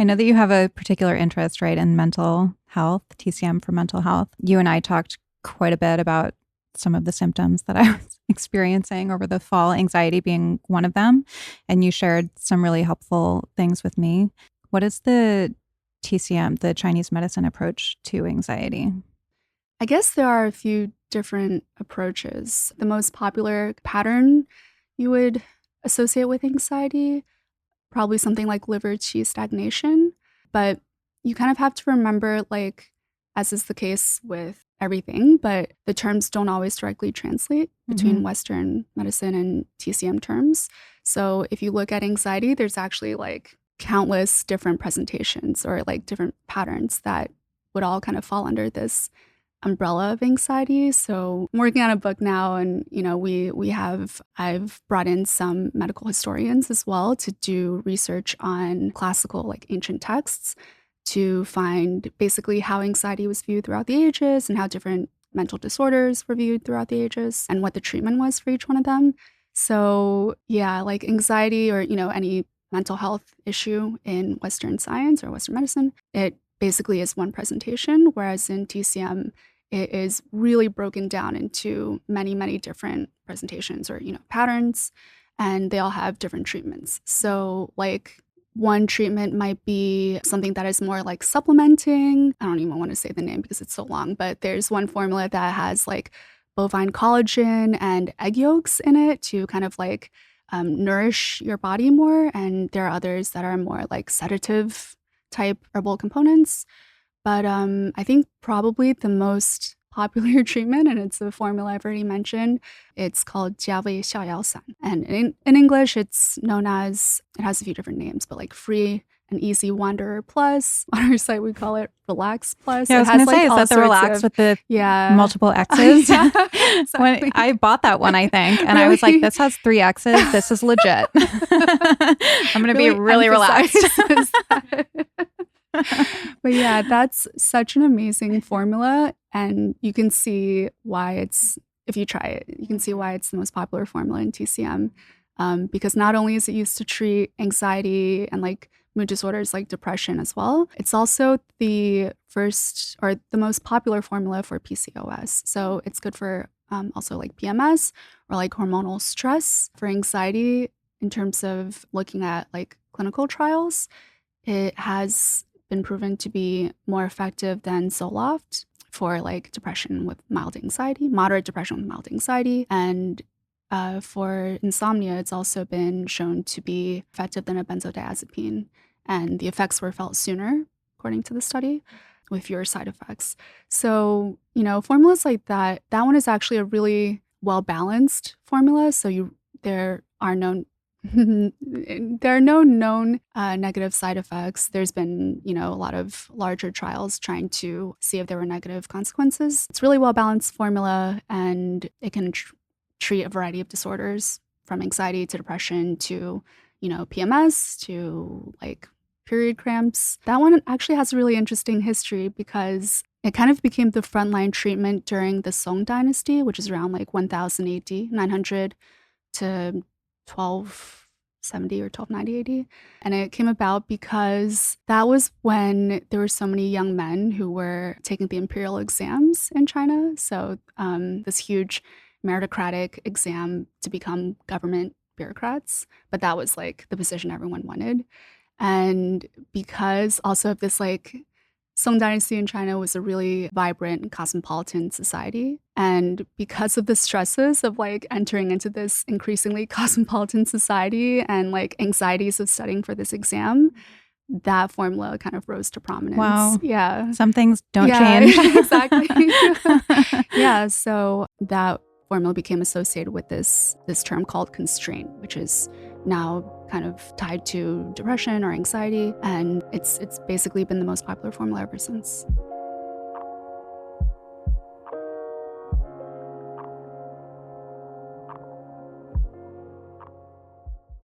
I know that you have a particular interest, right, in mental health, TCM for mental health. You and I talked quite a bit about some of the symptoms that I was experiencing over the fall, anxiety being one of them. And you shared some really helpful things with me. What is the TCM, the Chinese medicine approach to anxiety? I guess there are a few different approaches. The most popular pattern you would associate with anxiety, probably something like liver qi stagnation. But you kind of have to remember, like, as is the case with everything, but the terms don't always directly translate between Western medicine and TCM terms. So if you look at anxiety, there's actually like countless different presentations or like different patterns that would all kind of fall under this umbrella of anxiety. So I'm working on a book now, and I've brought in some medical historians as well to do research on classical, like ancient texts, to find basically how anxiety was viewed throughout the ages and how different mental disorders were viewed throughout the ages and what the treatment was for each one of them. So yeah, like anxiety or any mental health issue in Western science or Western medicine, it basically is one presentation, whereas in TCM, it is really broken down into many, many different presentations or, patterns, and they all have different treatments. So like one treatment might be something that is more like supplementing. I don't even want to say the name because it's so long, but there's one formula that has like bovine collagen and egg yolks in it to kind of like nourish your body more. And there are others that are more like sedative type herbal components. But I think probably the most popular treatment, and it's a formula I've already mentioned, it's called 加味逍遥散. And in English, it's known as, it has a few different names, but like Free and Easy Wanderer Plus. On our site, we call it Relax Plus. Yeah, I was going to say, is that the Relax with the multiple X's? Yeah, exactly. When I bought that one, I think, and I was like, this has 3 X's. This is legit. I'm going to be really relaxed. But yeah, that's such an amazing formula. And you can see why if you try it, you can see why it's the most popular formula in TCM. Because not only is it used to treat anxiety and like mood disorders like depression as well, it's also the first or the most popular formula for PCOS. So it's good for also like PMS or like hormonal stress. For anxiety, in terms of looking at like clinical trials, it has been proven to be more effective than Zoloft for like depression with mild anxiety, moderate depression with mild anxiety. And for insomnia, it's also been shown to be effective than a benzodiazepine. And the effects were felt sooner, according to the study, with fewer side effects. So, formulas like that one is actually a really well-balanced formula. So there are no known negative side effects. There's been, a lot of larger trials trying to see if there were negative consequences. It's a really well-balanced formula, and it can treat a variety of disorders from anxiety to depression to, PMS to like period cramps. That one actually has a really interesting history because it kind of became the frontline treatment during the Song Dynasty, which is around like 1000 AD, 900 to 1270 or 1290 AD. And it came about because that was when there were so many young men who were taking the imperial exams in China. So this huge meritocratic exam to become government bureaucrats. But that was like the position everyone wanted. And because also of this like Song Dynasty in China was a really vibrant cosmopolitan society. And because of the stresses of like entering into this increasingly cosmopolitan society and like anxieties of studying for this exam, that formula kind of rose to prominence. Wow. Yeah. Some things don't change. Exactly. Yeah. So that formula became associated with this term called constraint, which is now kind of tied to depression or anxiety. And it's basically been the most popular formula ever since.